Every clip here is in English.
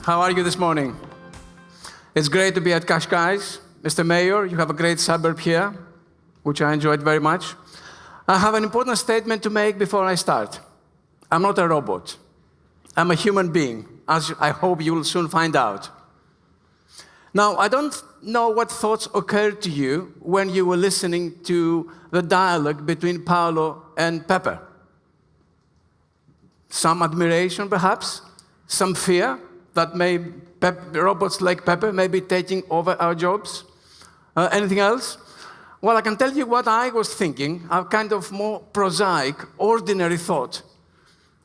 How are you this morning? It's great to be at Qashqai's. Mr. Mayor, you have a great suburb here, which I enjoyed very much. I have an important statement to make before I start. I'm not a robot. I'm a human being, as I hope you will soon find out. Now, I don't know what thoughts occurred to you when you were listening to the dialogue between Paolo and Pepe. Some admiration, perhaps, some fear that robots like Pepe may be taking over our jobs. Anything else? Well, I can tell you what I was thinking, a kind of more prosaic, ordinary thought.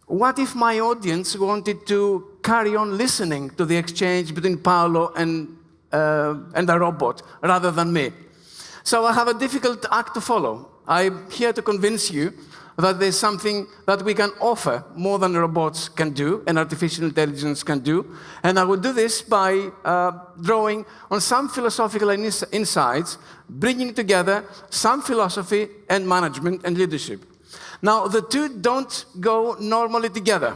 What if my audience wanted to carry on listening to the exchange between Paolo and the robot, rather than me? So I have a difficult act to follow. I'm here to convince you that there's something that we can offer more than robots can do and artificial intelligence can do. And I will do this by drawing on some philosophical insights, bringing together some philosophy and management and leadership. Now, the two don't go normally together.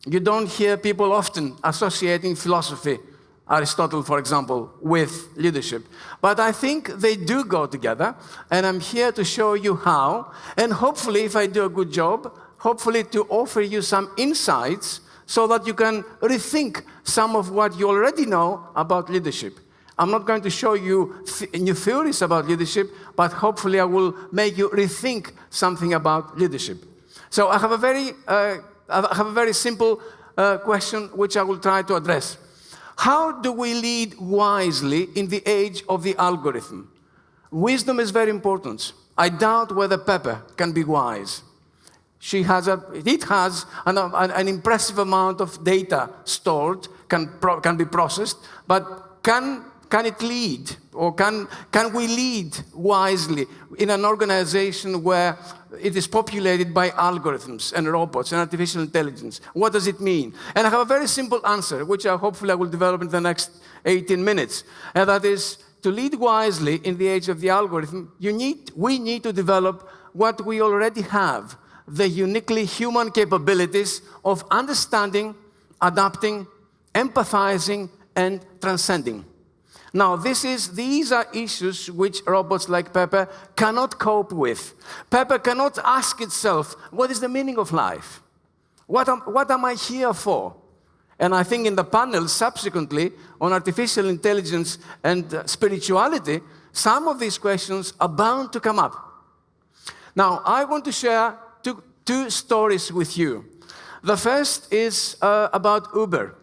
You don't hear people often associating philosophy, Aristotle, for example, with leadership. But I think they do go together, and I'm here to show you how, and hopefully, if I do a good job, hopefully to offer you some insights so that you can rethink some of what you already know about leadership. I'm not going to show you new theories about leadership, but hopefully I will make you rethink something about leadership. So I have a very simple question which I will try to address. How do we lead wisely in the age of the algorithm? Wisdom is very important. I doubt whether Pepe can be wise. It has an impressive amount of data stored, can be processed, but can it lead, or can we lead wisely in an organization where it is populated by algorithms and robots and artificial intelligence? What does it mean? And I have a very simple answer, which hopefully I will develop in the next 18 minutes. And that is, to lead wisely in the age of the algorithm, we need to develop what we already have, the uniquely human capabilities of understanding, adapting, empathizing, and transcending. Now, these are issues which robots like Pepe cannot cope with. Pepe cannot ask itself, what is the meaning of life? What am I here for? And I think in the panel subsequently on artificial intelligence and spirituality, some of these questions are bound to come up. Now, I want to share two stories with you. The first is about Uber.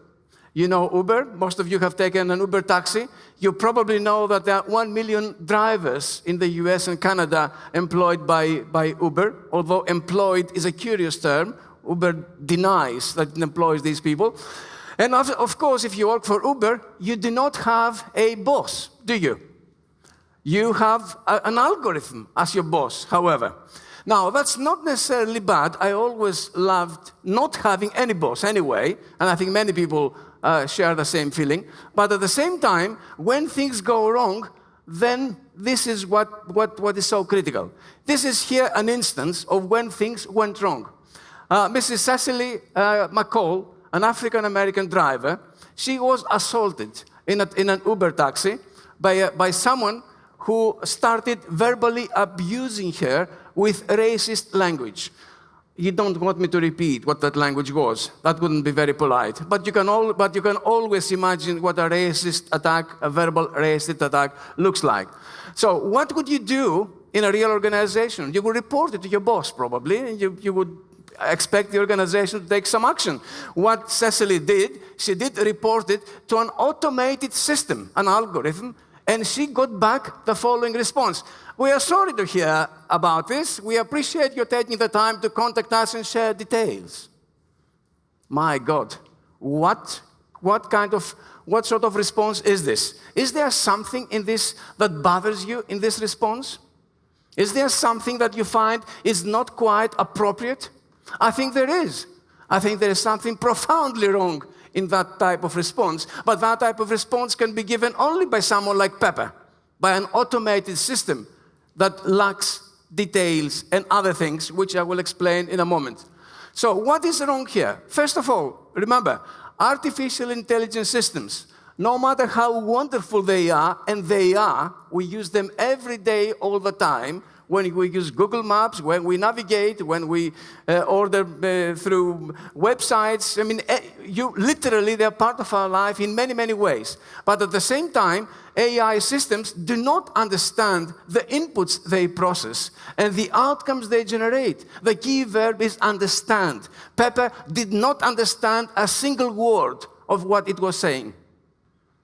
You know Uber. Most of you have taken an Uber taxi. You probably know that there are 1 million drivers in the US and Canada employed by Uber, although employed is a curious term. Uber denies that it employs these people. And of course, if you work for Uber, you do not have a boss, do you? You have an algorithm as your boss, however. Now, that's not necessarily bad. I always loved not having any boss anyway, and I think many people share the same feeling. But at the same time, when things go wrong, then this is what is so critical. This is here an instance of when things went wrong. Mrs. Cecily McCall, an African-American driver, she was assaulted in an Uber taxi by someone who started verbally abusing her with racist language. You don't want me to repeat what that language was. That wouldn't be very polite. But you can always imagine what a verbal racist attack looks like. So what would you do in a real organization? You would report it to your boss, probably, and you would expect the organization to take some action. What Cecily did, she did report it to an automated system, an algorithm, and she got back the following response. We are sorry to hear about this. We appreciate you taking the time to contact us and share details. My God, what sort of response is this? Is there something in this that bothers you in this response? Is there something that you find is not quite appropriate? I think there is. I think there is something profoundly wrong in that type of response. But that type of response can be given only by someone like Pepe, by an automated system that lacks details and other things, which I will explain in a moment. So what is wrong here? First of all, remember, artificial intelligence systems, no matter how wonderful they are, and they are, we use them every day, all the time, when we use Google Maps, when we navigate, when we order through websites. I mean, literally, they're part of our life in many, many ways. But at the same time, AI systems do not understand the inputs they process and the outcomes they generate. The key verb is understand. Pepper did not understand a single word of what it was saying.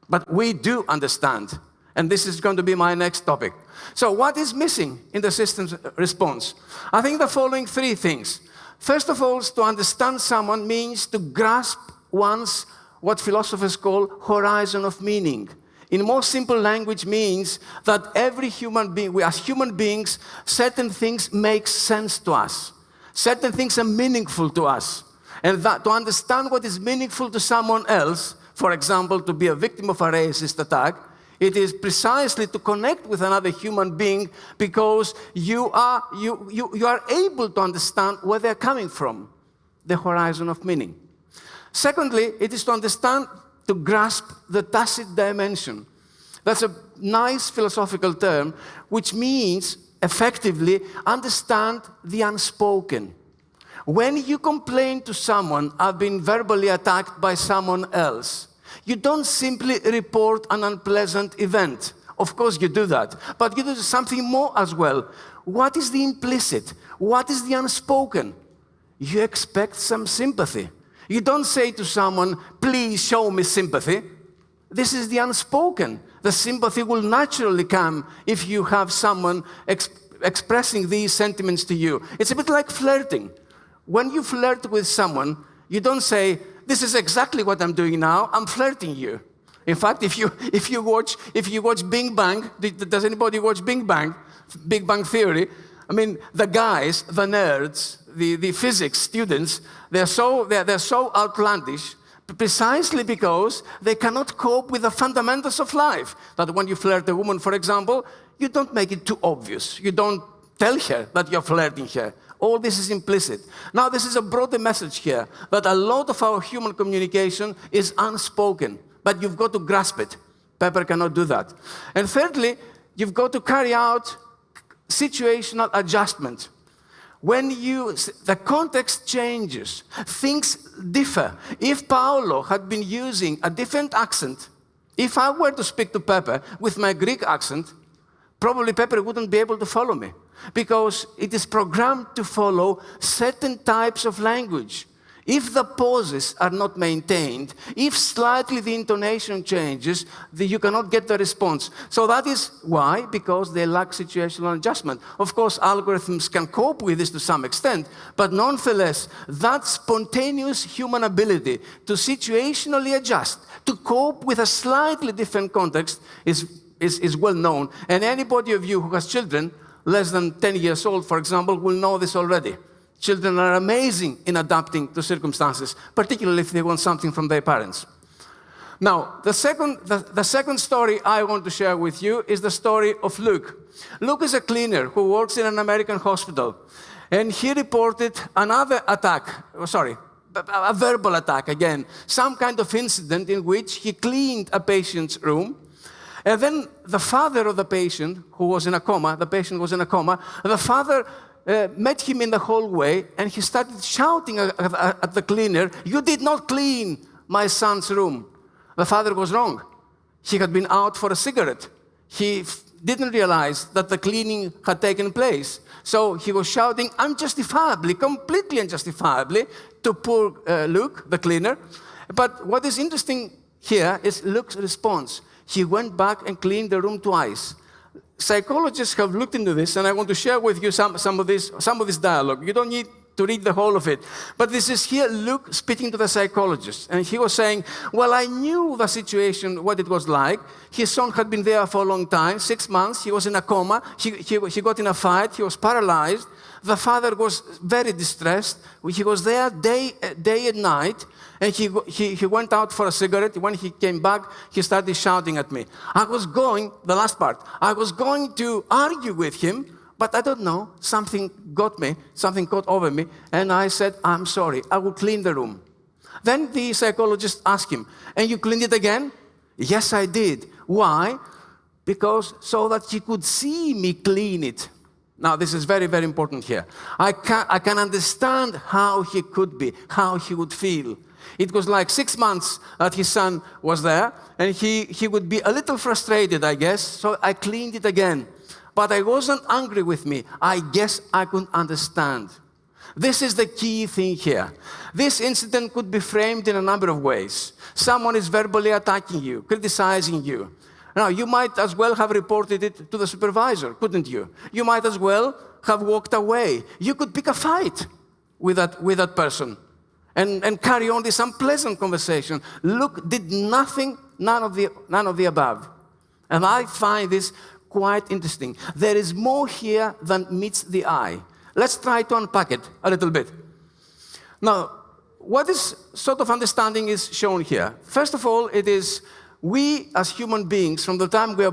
But we do understand. And this is going to be my next topic. So what is missing in the system's response? I think the following three things. First of all, to understand someone means to grasp one's, what philosophers call, horizon of meaning. In more simple language means that every human being, we as human beings, certain things make sense to us. Certain things are meaningful to us. And that to understand what is meaningful to someone else, for example, to be a victim of a racist attack, it is precisely to connect with another human being because you are able to understand where they're coming from, the horizon of meaning. Secondly, it is to understand, to grasp the tacit dimension. That's a nice philosophical term, which means, effectively, understand the unspoken. When you complain to someone, I've been verbally attacked by someone else, you don't simply report an unpleasant event. Of course you do that, but you do something more as well. What is the implicit? What is the unspoken? You expect some sympathy. You don't say to someone, please show me sympathy. This is the unspoken. The sympathy will naturally come if you have someone expressing these sentiments to you. It's a bit like flirting. When you flirt with someone, you don't say, this is exactly what I'm doing now, I'm flirting you. In fact, if you watch Big Bang, does anybody watch Big Bang? Big Bang Theory? I mean, the guys, the nerds, the physics students, they're so outlandish precisely because they cannot cope with the fundamentals of life. That when you flirt a woman, for example, you don't make it too obvious. You don't tell her that you're flirting her. All this is implicit. Now, this is a broader message here, that a lot of our human communication is unspoken, but you've got to grasp it. Pepper cannot do that. And thirdly, you've got to carry out situational adjustment. When the context changes, things differ. If Paolo had been using a different accent, if I were to speak to Pepper with my Greek accent, probably Pepper wouldn't be able to follow me because it is programmed to follow certain types of language. If the pauses are not maintained, if slightly the intonation changes, you cannot get the response. So that is why, because they lack situational adjustment. Of course, algorithms can cope with this to some extent, but nonetheless, that spontaneous human ability to situationally adjust, to cope with a slightly different context is well known. And anybody of you who has children, less than 10 years old, for example, will know this already. Children are amazing in adapting to circumstances, particularly if they want something from their parents. Now, the second story I want to share with you is the story of Luke. Luke is a cleaner who works in an American hospital, and he reported another attack, a verbal attack again, some kind of incident in which he cleaned a patient's room. And then the father of the patient, who was in a coma, the patient was in a coma, the father met him in the hallway, and he started shouting at the cleaner, "You did not clean my son's room." The father was wrong. He had been out for a cigarette. He didn't realize that the cleaning had taken place. So he was shouting unjustifiably, completely unjustifiably, to poor Luke, the cleaner. But what is interesting here is Luke's response. He went back and cleaned the room twice. Psychologists have looked into this, and I want to share with you some of this dialogue. You don't need to read the whole of it. But this is here Luke speaking to the psychologist. And he was saying, well, I knew the situation, what it was like. His son had been there for a long time, 6 months. He was in a coma. He got in a fight. He was paralyzed. The father was very distressed. He was there day and night. And he went out for a cigarette. When he came back, he started shouting at me. I was going to argue with him, but I don't know, something got over me, and I said, I'm sorry, I will clean the room. Then the psychologist asked him, and you cleaned it again? Yes, I did. Why? Because so that he could see me clean it. Now, this is very, very important here. I can understand how he could be, how he would feel. It was like 6 months that his son was there, and he would be a little frustrated, I guess, so I cleaned it again. But I wasn't angry with me. I guess I could understand. This is the key thing here. This incident could be framed in a number of ways. Someone is verbally attacking you, criticizing you. Now, you might as well have reported it to the supervisor, couldn't you? You might as well have walked away. You could pick a fight with that person and carry on this unpleasant conversation. Luke did nothing, none of the above. And I find this quite interesting. There is more here than meets the eye. Let's try to unpack it a little bit. Now, what this sort of understanding is shown here. First of all, it is we as human beings, from the time we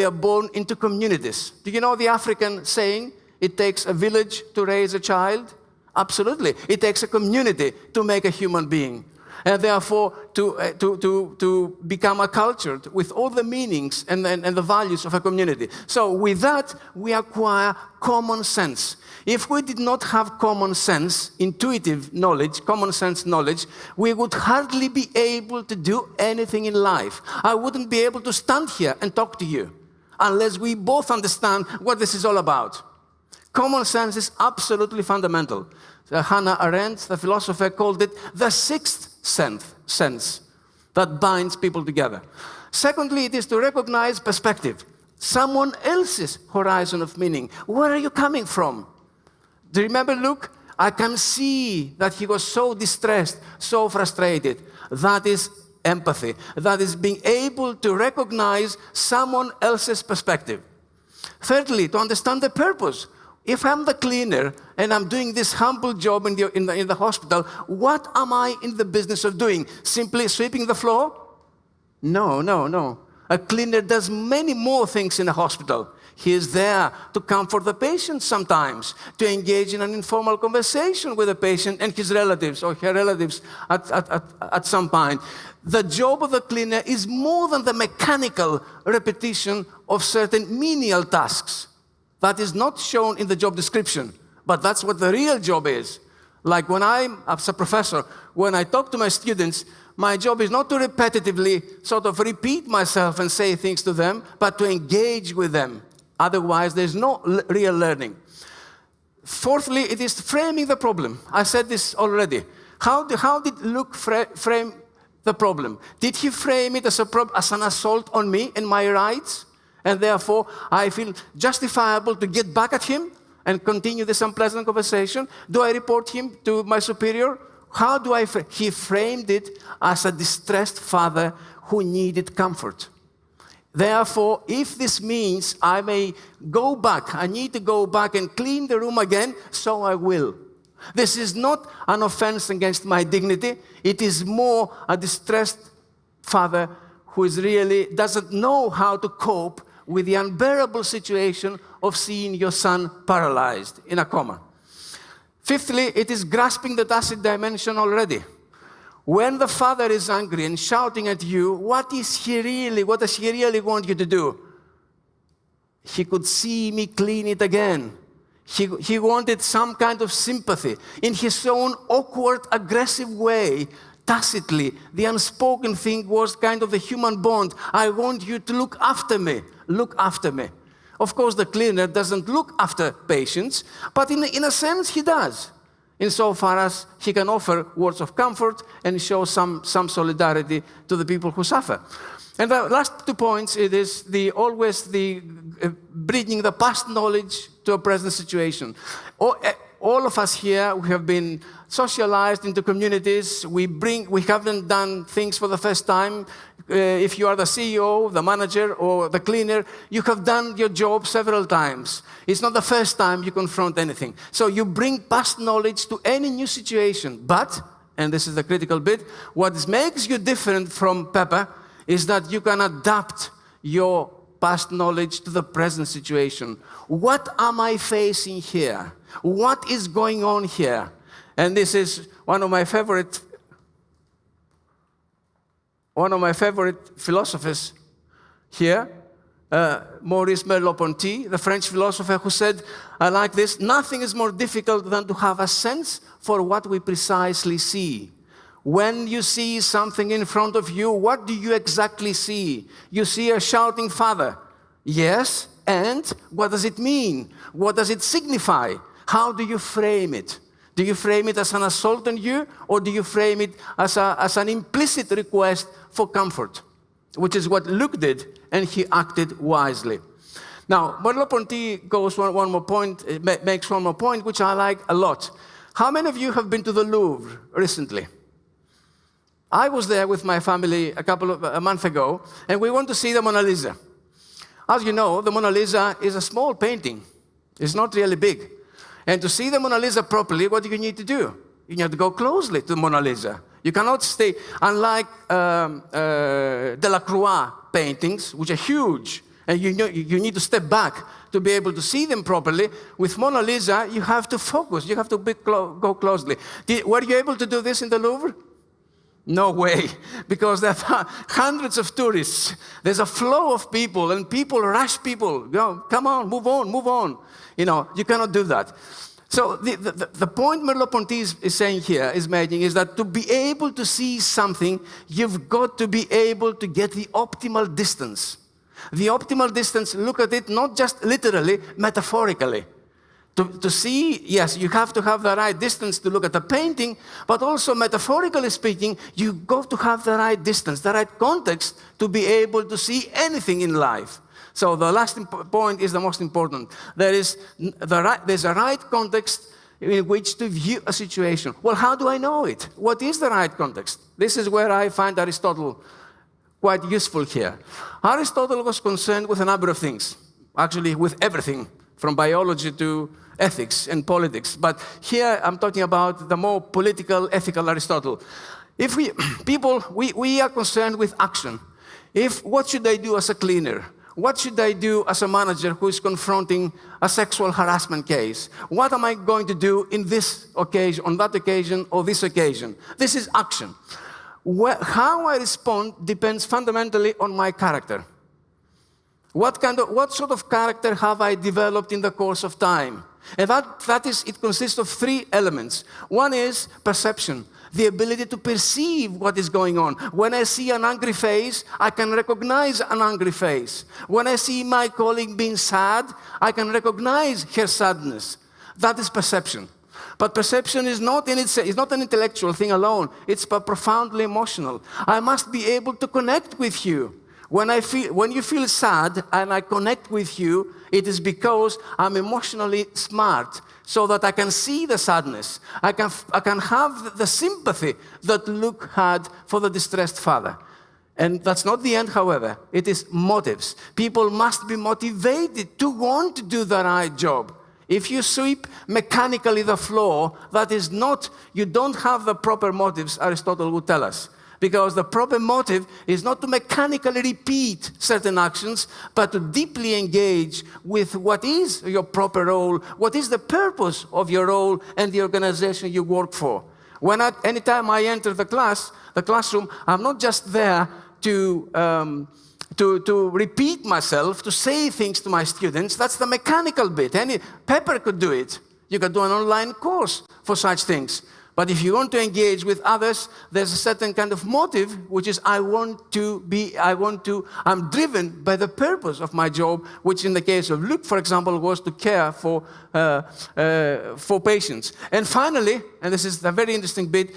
are born into communities. Do you know the African saying, it takes a village to raise a child? Absolutely. It takes a community to make a human being. And therefore, to become accultured with all the meanings and the values of a community. So with that, we acquire common sense. If we did not have common sense, intuitive knowledge, common sense knowledge, we would hardly be able to do anything in life. I wouldn't be able to stand here and talk to you unless we both understand what this is all about. Common sense is absolutely fundamental. Hannah Arendt, the philosopher, called it the sixth sense that binds people together. Secondly, it is to recognize perspective, someone else's horizon of meaning. Where are you coming from? Do you remember Luke? I can see that he was so distressed, so frustrated. That is empathy. That is being able to recognize someone else's perspective. Thirdly, to understand the purpose. If I'm the cleaner and I'm doing this humble job in the hospital, what am I in the business of doing? Simply sweeping the floor? No. A cleaner does many more things in a hospital. He is there to comfort the patient sometimes, to engage in an informal conversation with the patient and his relatives or her relatives at some point. The job of the cleaner is more than the mechanical repetition of certain menial tasks. That is not shown in the job description, but that's what the real job is. Like when I'm, as a professor, when I talk to my students, my job is not to repetitively sort of repeat myself and say things to them, but to engage with them. Otherwise, there's no real learning. Fourthly, it is framing the problem. I said this already. How did Luke frame the problem? Did he frame it as an assault on me and my rights? And therefore, I feel justifiable to get back at him and continue this unpleasant conversation? Do I report him to my superior? How do I frame? He framed it as a distressed father who needed comfort. Therefore, if this means I may go back, I need to go back and clean the room again, so I will. This is not an offense against my dignity. It is more a distressed father who really doesn't know how to cope with the unbearable situation of seeing your son paralyzed in a coma. Fifthly, it is grasping the tacit dimension already. When the father is angry and shouting at you, what does he really want you to do? He could see me clean it again. He wanted some kind of sympathy. In his own awkward, aggressive way, tacitly, the unspoken thing was kind of the human bond. I want you to look after me. Look after me. Of course, the cleaner doesn't look after patients, but in a sense, he does. Insofar as he can offer words of comfort and show some solidarity to the people who suffer. And the last 2 points, it is always bringing the past knowledge to a present situation. All of us here, we have been socialized into communities. We haven't done things for the first time. If you are the CEO, the manager, or the cleaner, you have done your job several times. It's not the first time you confront anything. So you bring past knowledge to any new situation. But, and this is the critical bit, what makes you different from Pepper is that you can adapt your past knowledge to the present situation. What am I facing here? What is going on here? And this is one of my favorite one of my favorite philosophers here, Maurice Merleau-Ponty, the French philosopher, who said, I like this, nothing is more difficult than to have a sense for what we precisely see. When you see something in front of you, what do you exactly see? You see a shouting father. Yes, and what does it mean? What does it signify? How do you frame it? Do you frame it as an assault on you, or do you frame it as an implicit request for comfort? Which is what Luke did, and he acted wisely. Now, Merleau-Ponty goes one more point, makes one more point, which I like a lot. How many of you have been to the Louvre recently? I was there with my family a month ago, and we went to see the Mona Lisa. As you know, the Mona Lisa is a small painting. It's not really big. And to see the Mona Lisa properly, what do you need to do? You need to go closely to the Mona Lisa. You cannot stay, unlike Delacroix paintings, which are huge, and you need to step back to be able to see them properly. With Mona Lisa, you have to focus. You have to go closely. Were you able to do this in the Louvre? No way, because there are hundreds of tourists. There's a flow of people, and people rush people. Come on, move on. You cannot do that. So the point Merleau-Ponty is saying here, is making, is that to be able to see something, you've got to be able to get the optimal distance. The optimal distance, look at it not just literally, metaphorically. To see, yes, you have to have the right distance to look at the painting, but also metaphorically speaking, you've got to have the right distance, the right context to be able to see anything in life. So the last point is the most important. There's a right context in which to view a situation. Well, how do I know it? What is the right context? This is where I find Aristotle quite useful here. Aristotle was concerned with a number of things, actually with everything, from biology to ethics and politics. But here I'm talking about the more political, ethical Aristotle. If we are concerned with action. What should I do as a cleaner? What should I do as a manager who is confronting a sexual harassment case? What am I going to do in this occasion, on that occasion, or this occasion? This is action. How I respond depends fundamentally on my character. What sort of character have I developed in the course of time? And it consists of three elements. One is perception, the ability to perceive what is going on. When I see an angry face, I can recognize an angry face. When I see my colleague being sad, I can recognize her sadness. That is perception. But perception is not an intellectual thing alone. It's profoundly emotional. I must be able to connect with you. When you feel sad and I connect with you, it is because I'm emotionally smart, so that I can see the sadness. I can have the sympathy that Luke had for the distressed father. And that's not the end, however. It is motives. People must be motivated to want to do the right job. If you sweep mechanically the floor, you don't have the proper motives, Aristotle would tell us. Because the proper motive is not to mechanically repeat certain actions, but to deeply engage with what is your proper role, what is the purpose of your role and the organization you work for. Anytime I enter the classroom, I'm not just there to repeat myself, to say things to my students. That's the mechanical bit. Pepper could do it. You could do an online course for such things. But if you want to engage with others, there's a certain kind of motive, which is I'm driven by the purpose of my job, which in the case of Luke, for example, was to care for patients. And finally, and this is the very interesting bit,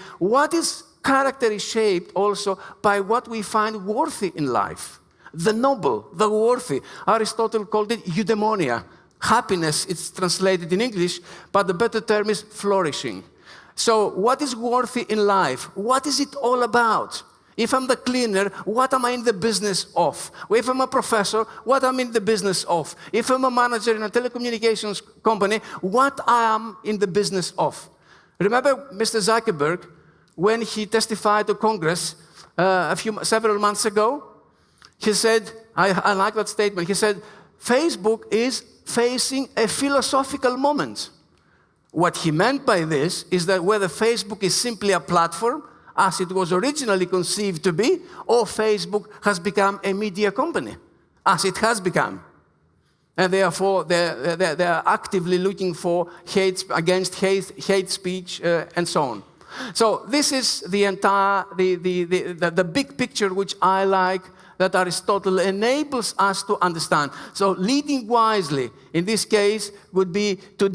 character is shaped also by what we find worthy in life. The noble, the worthy. Aristotle called it eudaimonia. Happiness, it's translated in English, but the better term is flourishing. So what is worthy in life? What is it all about? If I'm the cleaner, what am I in the business of? If I'm a professor, what am I in the business of? If I'm a manager in a telecommunications company, what I am in the business of? Remember Mr. Zuckerberg, when he testified to Congress several months ago? He said, I like that statement, he said, Facebook is facing a philosophical moment. What he meant by this is that whether Facebook is simply a platform, as it was originally conceived to be, or Facebook has become a media company, as it has become. And therefore, they're actively looking for hate speech, and so on. So this is the entire, the big picture which I like, that Aristotle enables us to understand. So leading wisely, in this case, would be to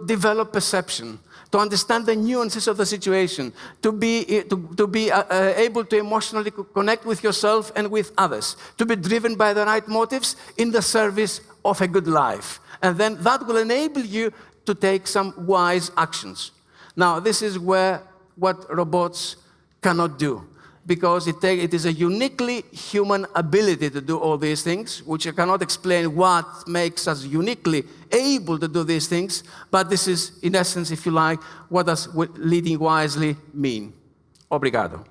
develop perception, to understand the nuances of the situation, to be able to emotionally connect with yourself and with others, to be driven by the right motives in the service of a good life. And then that will enable you to take some wise actions. Now, this is what robots cannot do, because it is a uniquely human ability to do all these things, which I cannot explain what makes us uniquely able to do these things, but this is, in essence, if you like, what does leading wisely mean. Obrigado.